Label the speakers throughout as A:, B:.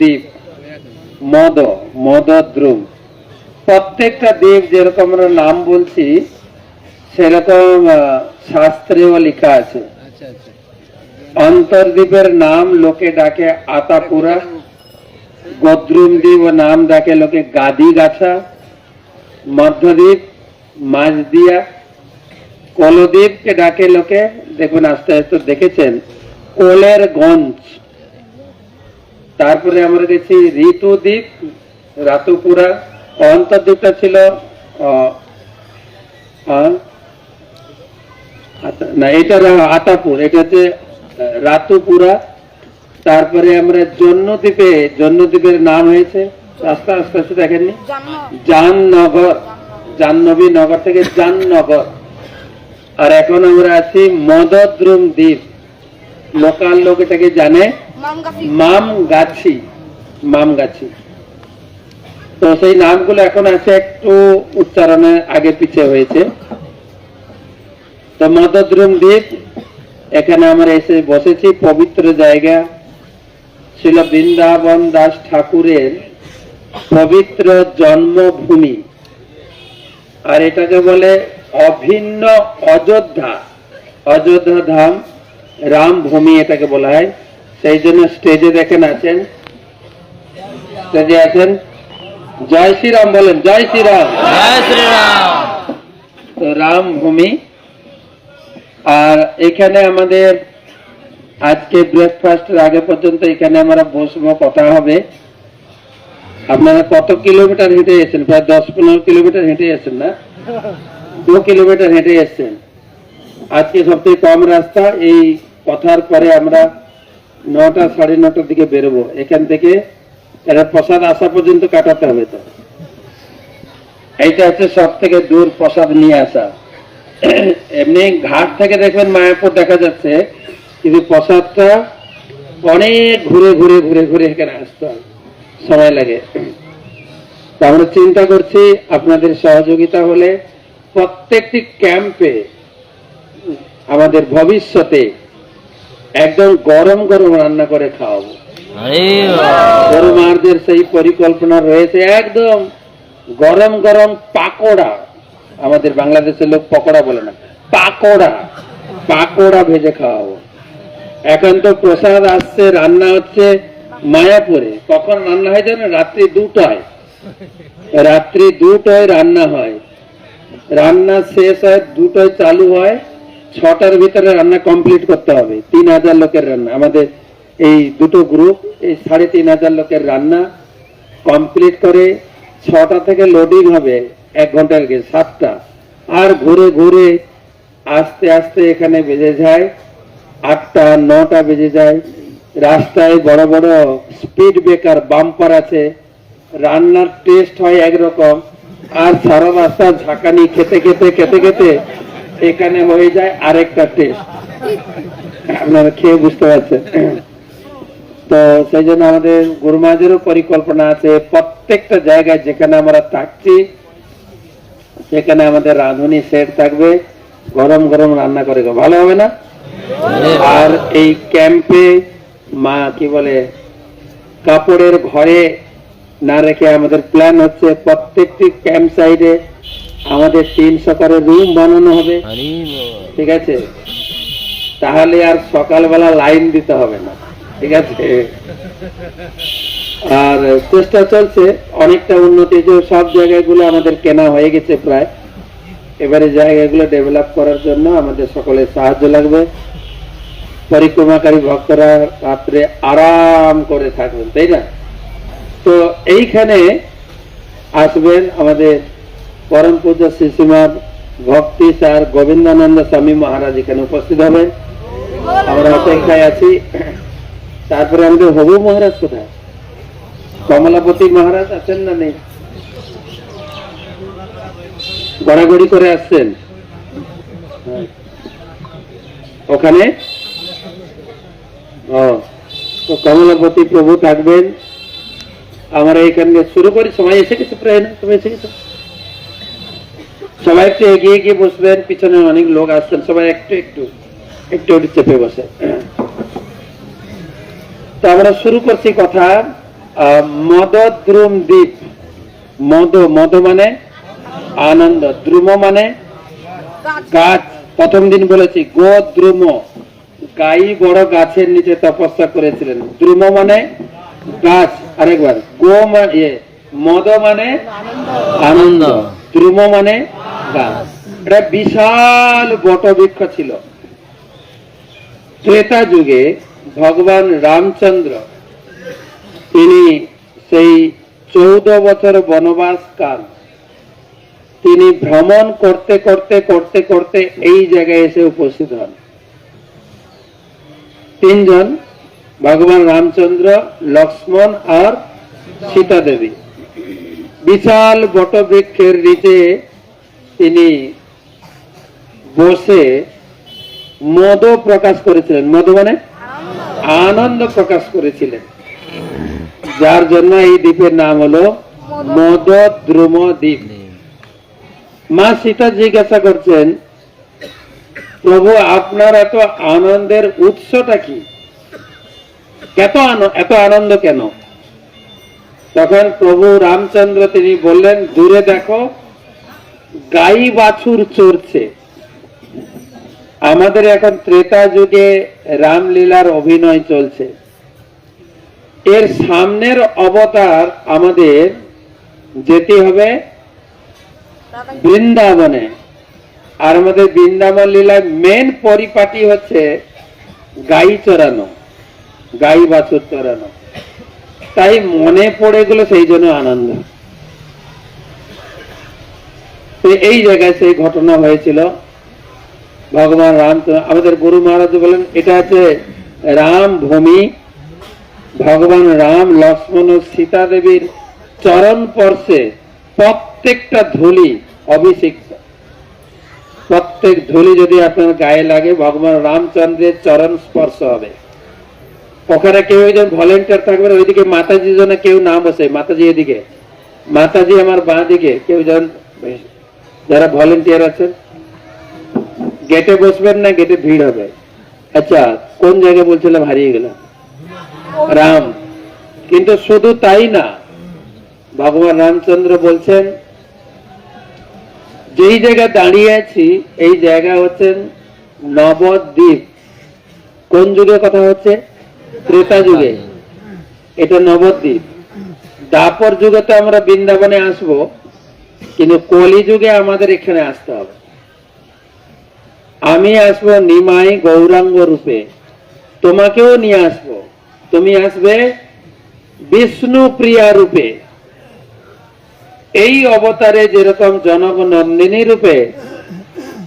A: দ্বীপ, মদ, মদদ্রুম। প্রত্যেকটা দ্বীপ যেরকম আমরা নাম বলছি সেরকম শাস্ত্রেও লেখা আছে। অন্তর্দ্বীপের নাম লোকে ডাকে আতাপুরা, গদ্রুম দ্বীপ নাম ডাকে লোকে গাদি গাছা, মধ্যদ্বীপ মাঝদিয়া, কলদ্বীপকে ডাকে লোকে, দেখুন আস্তে আস্তে দেখেছেন, কোলের গঞ্জ। তারপরে আমরা দেখছি ঋতুদ্বীপ, রাতুপুরা। অন্তর্দ্বীপটা ছিল না, এটা আতাপুর, এটা হচ্ছে রাতুপুরা। তারপরে আমরা জন্মদ্বীপে, জন্মদ্বীপের নাম হয়েছে আস্তে আস্তে আস্তে দেখেননি, জামনগর, জাহ্নবী নগর থেকে জামনগর। আর এখন আমরা আছি মদদ্রুম দ্বীপ, লোকাল লোক এটাকে জানে মামগাছি, মামগাছি। তো সেই নামগুলো এখন আছে, একটু উচ্চারণের আগে পিছিয়ে হয়েছে। তো মদদ্রুম দ্বীপ, এখানে আমরা এসে বসেছি, পবিত্র জায়গা। ছিল বৃন্দাবন দাস ঠাকুরের পবিত্র জন্মভূমি। আর এটাকে বলে অভিন্ন অযোধ্যা, অযোধ্যা ধাম, রামভূমি এটাকে বলা হয়। সেই জন্য স্টেজে দেখেন আছেন, স্টেজে আছেন, জয় শ্রীরাম বলেন, জয় শ্রীরাম, জয় শ্রীরাম। তো রামভূমি। আর এখানে আমাদের আজকে ব্রেকফাস্টের আগে পর্যন্ত এখানে আমরা বসবো, কথা হবে। আপনারা কত কিলোমিটার হেঁটে এসেছেন? প্রায় 10-15 কিলোমিটার হেঁটে এসেছেন না? 2 কিলোমিটার হেঁটে এসেছেন। আজকে সবথেকে কম রাস্তা। এই কথার পরে আমরা 9টা 9:30টার দিকে বেরোবো এখান থেকে। এটা প্রসাদ আসা পর্যন্ত কাটাতে হবে। তো এইটা হচ্ছে সব থেকে দূর প্রসাদ নিয়ে আসা। এমনি ঘাট থেকে দেখবেন মায়াপুর দেখা যাচ্ছে, কিন্তু প্রসাদটা অনেক ঘুরে ঘুরে ঘুরে ঘুরে এখানে আসতে হয়, সময় লাগে। তো আমরা চিন্তা করছি আপনাদের সহযোগিতা হলে প্রত্যেকটি ক্যাম্পে আমাদের ভবিষ্যতে একদম গরম গরম রান্না করে খাওয়াবো। গরু মারদের সেই পরিকল্পনা রয়েছে, একদম গরম গরম পাকোড়া। আমাদের বাংলাদেশের লোক পকোড়া বলে না, পাকোড়া, পাকোড়া ভেজে খাওয়াবো। এখন তো প্রসাদ আসছে, রান্না হচ্ছে মায়াপুরে। কখন রান্না হয় জানেন? রাত্রি 2টায়, রাত্রি 2টায় রান্না হয়। রান্না শেষ হয় 2টায়, চালু হয় 6টার ভিতরে রান্না কমপ্লিট করতে হবে। 3000 লোকের রান্না আমাদের এই দুটো গ্রুপ, এই 3500 লোকের রান্না কমপ্লিট করে 6টা থেকে লোডিং হবে, 1 ঘন্টার আগে 7টা। আর ঘুরে ঘুরে আস্তে আস্তে এখানে বেজে যায় 8টা 9টা বেজে যায়। রাস্তায় বড় বড় স্পিড ব্রেকার, বাম্পার আছে। রান্নার টেস্ট হয় একরকম, আর সারা রাস্তা ঝাঁকানি খেতে খেতে খেতে খেতে এখানে হয়ে যায় আরেকটা টেস্ট। আপনারা খেয়ে বুঝতে পারছেন। তো সেই জন্য আমাদের গুরুমাজেরও পরিকল্পনা আছে, প্রত্যেকটা জায়গায় যেখানে আমরা থাকছি সেখানে আমাদের রাঁধুনি সেট থাকবে, গরম গরম রান্না করে। ভালো হবে না? আর এই ক্যাম্পে মা কি বলে, কাপড়ের ঘরে না রেখে আমাদের প্ল্যান হচ্ছে প্রত্যেকটি ক্যাম্প সাইডে আমাদের 300 করে রুম বানানো হবে। ঠিক আছে? তাহলে আর সকালবেলা লাইন দিতে হবে না। ঠিক আছে? আর চেষ্টা চলছে অনেকটা উন্নতি, যে সব জায়গাগুলো আমাদের কেনা হয়ে গেছে প্রায়। এবারে জায়গাগুলো ডেভেলপ করার জন্য আমাদের সকলের সাহায্য লাগবে। পরিক্রমাকারী ভক্তরা রাত্রে আরাম করে থাকবেন, তাই না? তো এইখানে আসবেন আমাদের পরম পূজ্য শ্রীশ্রীমদ ভক্তি স্যার গোবিন্দানন্দ স্বামী মহারাজ এখানে উপস্থিত হবেন। আমরা অপেক্ষায় আছি। তারপরে আমাদের হবু মহারাজ কোথায়? কমলাপতি মহারাজ আছেন না নেই? গড়াগড়ি করে আসছেন ওখানে। তো কমলাপতি প্রভু থাকবেন। আমরা এখানে শুরু করি। সময় এসে গেছে প্রায়, না তুমি এসে গেছো? সবাই একটু এগিয়ে গিয়ে বসবেন, পিছনে অনেক লোক আসছেন, সবাই একটু একটু একটু একটু চেপে বসে। তো আমরা শুরু করছি কথা। মদদ্রুম দ্বীপ। মদ মানে আনন্দ, দ্রুম মানে গাছ। প্রথম দিন বলেছি গোদ্রুম, গাই বড় গাছের নিচে তপস্যা করেছিলেন। দ্রুম মানে গাছ, আরেকবার মদ মানে আনন্দ, দ্রুম মানে গাছ। এটা বিশাল বটবৃক্ষ ছিল। ত্রেতা যুগে ভগবান রামচন্দ্র তিনি সেই 14 বছর বনবাস কাল তিনি ভ্রমণ করতে করতে করতে করতে এই জায়গায় এসে উপস্থিত হন। তিনজন, ভগবান রামচন্দ্র, লক্ষ্মণ আর সীতা দেবী। বিশাল বটবৃক্ষের নিচে তিনি বসে মদ প্রকাশ করেছিলেন। মদ মানে আনন্দ প্রকাশ করেছিলেন, যার জন্য এই দ্বীপের নাম হলো মদদ্রুম দ্বীপ। মা সীতা জিজ্ঞাসা করছেন, প্রভু আপনার এত আনন্দের উৎসটা কি? এত আনন্দ কেন? তখন প্রভু রামচন্দ্র তিনি বললেন, দূরে দেখো গাই বাছুর চড়ছে। আমাদের এখন ত্রেতা যুগে রামলীলার অভিনয় চলছে। এর সামনের অবতার আমাদের যেতে হবে বৃন্দাবনে। আর আমাদের বৃন্দাবন লীলায় মেন পরিপাটি হচ্ছে গাই চড়ানো, গাই বাছুর চড়ানো। তাই মনে পড়ে গেল, সেই জন্য আনন্দ। এই জায়গায় সেই ঘটনা হয়েছিল। ভগবান রাম, আমাদের গুরু মহারাজ বলেন এটা হচ্ছে রাম ভূমি। ভগবান রাম, লক্ষ্মণ ও সীতা দেবীর চরণ স্পর্শে প্রত্যেকটা ধুলি অভিষিক্ত। প্রত্যেক ধুলি যদি আপনার গায়ে লাগে, ভগবান রামচন্দ্রের চরণ স্পর্শ হবে। ওখানে কেউ একজন ভলেন্টিয়ার থাকবে, ওইদিকে মাতাজির জন্য কেউ না বসে। মাতাজি এদিকে, মাতাজি আমার বাঁ দিকে, কেউ যারা ভলেন্টিয়ার আছেন গেটে বসবেন না, গেটে ভিড় হবে। আচ্ছা, কোন জায়গায় বলছিলাম, হারিয়ে গেলাম। রাম। কিন্তু শুধু তাই না, ভগবান রামচন্দ্র বলছেন যেই জায়গায় দাঁড়িয়ে আছি এই জায়গা হচ্ছেন নবদ্বীপ। কোন যুগে কথা হচ্ছে? ত্রেতা যুগে। এটা নবদ্বীপ। দাপর যুগে তো আমরা বৃন্দাবনে আসব, কিন্তু কলি যুগে আমাদের এখানে আসতে হবে। আমি আসবো নিমাই গৌরাঙ্গ রূপে, তোমাকেও নিয়ে আসবো। তুমি আসবে বিষ্ণু প্রিয়া রূপে। এই অবতারে যেরকম জনক নন্দিনী রূপে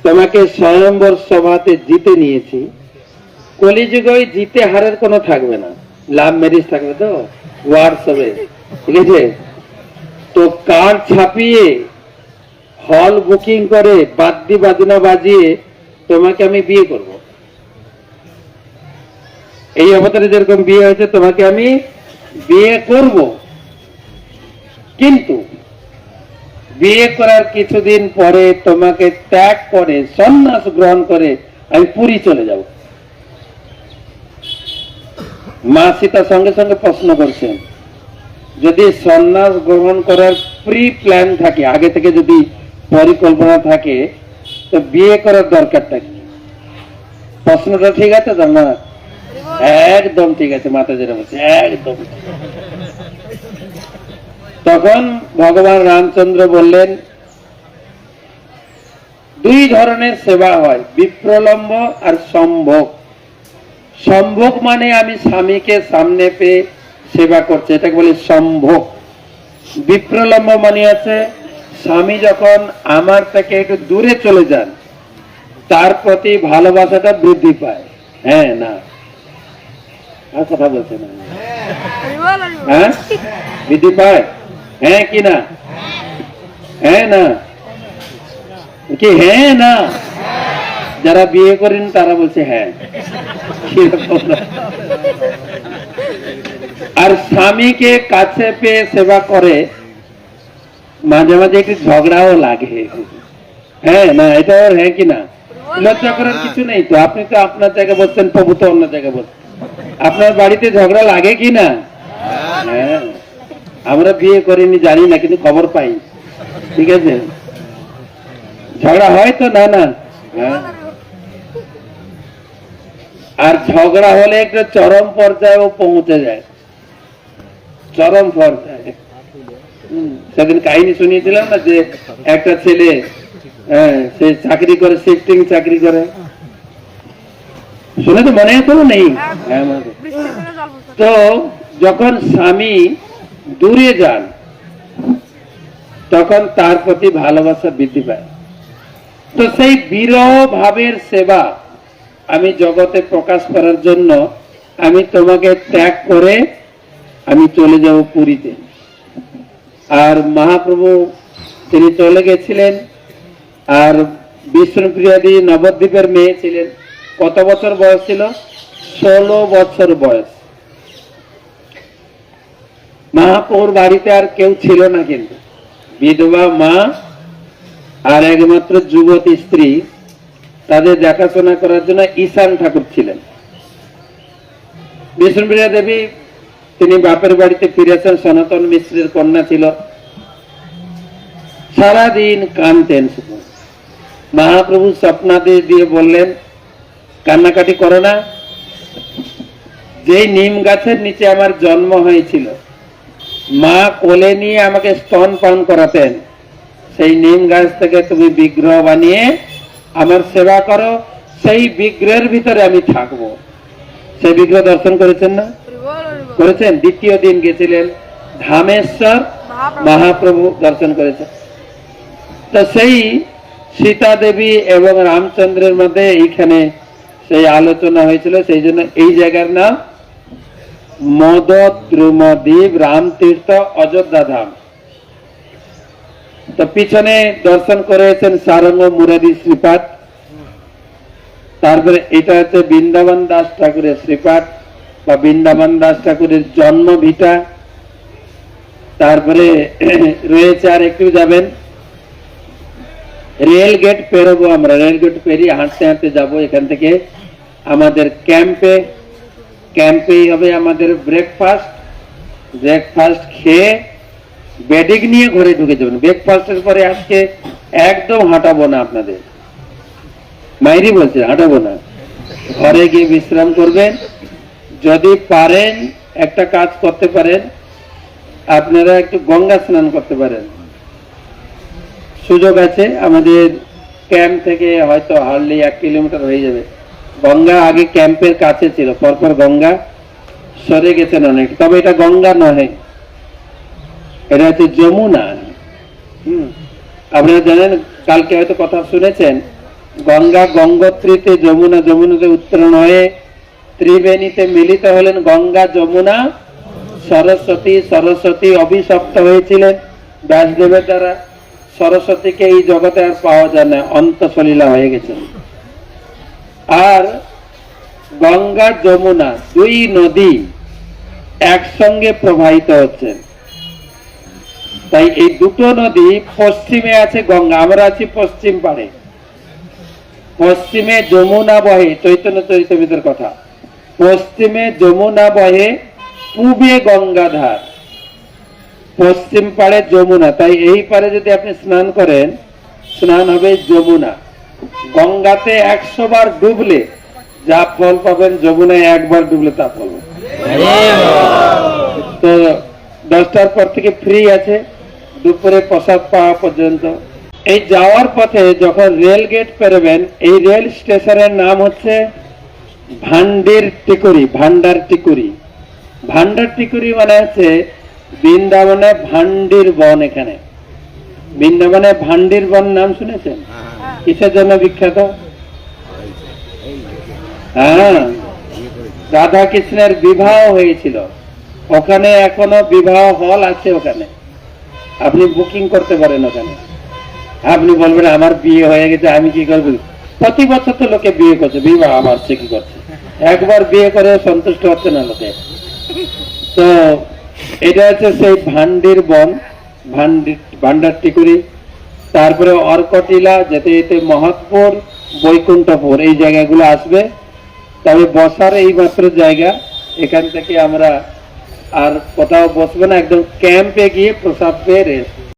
A: তোমাকে স্বয়ম্বর সভাতে জিতে নিয়েছি, কলিযুগে জিতে হারের কোনো থাকবে না, লাভ ম্যারেজ থাকবে। তো ওয়ার্স হবে, ঠিক আছে? তো কার্ড ছাপিয়ে, হল বুকিং করে, বাদ্যি বাজনা বাজিয়ে তোমাকে আমি বিয়ে করব। এই অবতারে যেরকম বিয়ে হয়েছে, তোমাকে আমি বিয়ে করব। কিন্তু বিয়ে করার কিছুদিন পরে তোমাকে ত্যাগ করে, সন্ন্যাস গ্রহণ করে আমি পুরী চলে যাব। মা সীতা সঙ্গে সঙ্গে প্রশ্ন করছেন, যদি সন্ন্যাস গ্রহণ করার প্রি প্ল্যান থাকে, আগে থেকে যদি পরিকল্পনা থাকে, তো বিয়ে করার দরকারটা কি? প্রশ্নটা ঠিক আছে তো? না, একদম ঠিক আছে। মাতা যেটা বলছে একদম। তখন ভগবান রামচন্দ্র বললেন, দুই ধরনের সেবা হয়, বিপ্রলম্ব আর সম্ভোগ। সম্ভোগ মানে আমি স্বামীকে সামনে পেয়ে সেবা করছি, এটাকে বলি সম্ভোগ। বিপ্রলম্ব মানে আছে স্বামী যখন আমার থেকে একটু দূরে চলে যান, তার প্রতি ভালোবাসাটা বৃদ্ধি পায়। হ্যাঁ না, আর কথা বলছে না? হ্যাঁ, বৃদ্ধি পায়। হ্যাঁ কি না? হ্যাঁ না কি? হ্যাঁ না? যারা বিয়ে করেন তারা বলছে হ্যাঁ। আর স্বামীকে কাছে পেয়ে সেবা করে, মাঝে মাঝে একটু ঝগড়াও লাগে। হ্যাঁ না? এটা হ্যাঁ কি না? লজ্জা করার কিছু নেই তো। আপনি তো আপনার জায়গায় বলছেন, প্রভু তো অন্য জায়গায় বলছেন। আপনার বাড়িতে ঝগড়া লাগে কি না? হ্যাঁ, আমরা বিয়ে করিনি জানি না, কিন্তু খবর পাই। ঠিক আছে, ঝগড়া হয় তো? না না। হ্যাঁ, আর ঝগড়া হলে একটা চরম পর্যায়েও পৌঁছে যায়, চরম পর্যায়ে। সেদিন কাহিনী শুনিয়েছিলাম না, যে একটা ছেলে, হ্যাঁ, সে চাকরি করে, শিফটিং চাকরি করে, শুনে তো মনে আছে নেই? হ্যাঁ, তো যখন স্বামী দূরে যান, তখন তার প্রতি ভালোবাসা বৃদ্ধি পায়। তো সেই বিরহ ভাবের সেবা আমি জগতে প্রকাশ করার জন্য আমি তোমাকে ত্যাগ করে আমি চলে যাব পুরীতে। আর মহাপ্রভু তিনি চলে গেছিলেন, আর বিষ্ণুপ্রিয়াদি নবদ্বীপের মেয়ে ছিলেন। কত বছর বয়স ছিল? 16 বছর বয়স। মহাপ্রভুর বাড়িতে আর কেউ ছিল না, কিন্তু বিধবা মা আর একমাত্র যুবতী স্ত্রী, তাদের দেখাশোনা করার জন্য ঈশান ঠাকুর ছিলেন। বিষ্ণুপ্রিয়া দেবী তিনি বাপের বাড়িতে ফিরেছেন, সনাতন মিশ্রের কন্যা ছিল। সারাদিন কাঁদতেন শুধু। মহাপ্রভু স্বপ্নাদেশ দিয়ে বললেন, কান্নাকাটি করো না, যেই নিম গাছের নিচে আমার জন্ম হয়েছিল, মা কোলে নিয়ে আমাকে স্তন পান করাতেন, সেই নিম গাছ থেকে তুমি বিগ্রহ বানিয়ে আমার সেবা করো, সেই বিগ্রহের ভিতরে আমি থাকবো। সেই বিগ্রহ দর্শন করেছেন না? করেছেন। দ্বিতীয় দিন গেছিলেন ধামেশ্বর, মহাপ্রভু দর্শন করেছেন। তো সেই সীতা দেবী এবং রামচন্দ্রের মধ্যে এইখানে সেই আলোচনা হয়েছিল, সেই জন্য এই জায়গার নাম মদদ্রুমদ্বীপ রামতীর্থ অযোধ্যা ধাম। তো পিছনে দর্শন করেছেন সারঙ্গ মুরারি শ্রীপাদ। তারপরে এটা হচ্ছে বৃন্দাবন দাস ঠাকুরের শ্রীপাদ বা বৃন্দাবন দাস ঠাকুরের জন্ম ভিটা। তারপরে রয়েছে, আর একটু যাবেন, রেল গেট পেরোবো আমরা, রেল গেট পেরিয়ে হাঁটতে হাঁটতে যাবো এখান থেকে আমাদের ক্যাম্পে। ক্যাম্পেই হবে আমাদের ব্রেকফাস্ট। ব্রেকফাস্ট খেয়ে বেডিং নিয়ে ঘরে ঢুকে যাবেন। ব্রেকফাস্টের পরে আজকে একদম হাঁটাবো না আপনাদের, মাইরি বলছে হাঁটাবো না, ঘরে গিয়ে বিশ্রাম করবেন। যদি পারেন একটা কাজ করতে পারেন, আপনারা একটু গঙ্গা স্নান করতে পারেন, সুযোগ আছে। আমাদের ক্যাম্প থেকে হয়তো হার্ডলি 1 কিলোমিটার হয়ে যাবে। গঙ্গা আগে ক্যাম্পের কাছে ছিল, পরপর গঙ্গা সরে গেছেন অনেক। তবে এটা গঙ্গা নয়, এটা হচ্ছে যমুনা। আপনারা জানেন, কালকে হয়তো কথা শুনেছেন, গঙ্গা গঙ্গোত্রীতে, যমুনা যমুনাতে উত্তরণ হয়ে ত্রিবেণীতে মিলিত হলেন গঙ্গা যমুনা সরস্বতী। সরস্বতী অভিশপ্ত হয়েছিলেন ব্যাসদেবের দ্বারা। সরস্বতীকে এই জগতে আর পাওয়া যায় না, অন্তঃসলীলা হয়ে গেছে। আর গঙ্গা যমুনা দুই নদী একসঙ্গে প্রবাহিত হচ্ছেন। তাই এই দুটো নদী, পশ্চিমে আছে গঙ্গা, আমরা আছি পশ্চিম পাড়ে, পশ্চিমে যমুনা বহে, চৈতন্য চরিতামৃতের কথা, পশ্চিমে যমুনা বহে, পূবে গঙ্গাধার, পশ্চিম পাড়ে যমুনা। তাই এই পারে যদি আপনি স্নান করেন, স্নান হবে যমুনা। গঙ্গাতে 100 বার ডুবলে যা ফল পাবেন, যমুনায় 1 বার ডুবলে তা ফল। তো 10টার পর থেকে ফ্রি আছে, দুপুরে প্রসাদ পাওয়া পর্যন্ত। এই যাওয়ার পথে যখন রেল গেট পেরোবেন, এই রেল স্টেশনের নাম হচ্ছে ভান্ডার টিকুরি। ভান্ডার টিকুরি, ভান্ডার টিকুরি মানে হচ্ছে বৃন্দাবনে ভান্ডির বন। এখানে বৃন্দাবনে ভান্ডির বন নাম শুনেছেন? কিসের জন্য বিখ্যাত? হ্যাঁ, রাধা কৃষ্ণের বিবাহ হয়েছিল ওখানে, এখনো বিবাহ হল আছে ওখানে, আপনি বুকিং করতে পারেন ওখানে। আপনি বলবেন আমার বিয়ে হয়ে গেছে, আমি কি করবো? প্রতি বছর তো লোকে বিয়ে করছে, বিবাহ আমার সে কি করছে, একবার বিয়ে করে সন্তুষ্ট হচ্ছে না লোকে। তো এটা হচ্ছে সেই ভান্ডির বন, ভান্ডার টিকুরি। তারপরে অর্কটিলা, যেতে যেতে মহৎপুর, বৈকুণ্ঠপুর, এই জায়গাগুলো আসবে। তবে বসার এই মাত্র জায়গা, এখান থেকে আমরা আর কোথাও বসবো না, একদম ক্যাম্পে গিয়ে প্রসাদ পেয়ে রেস্ট।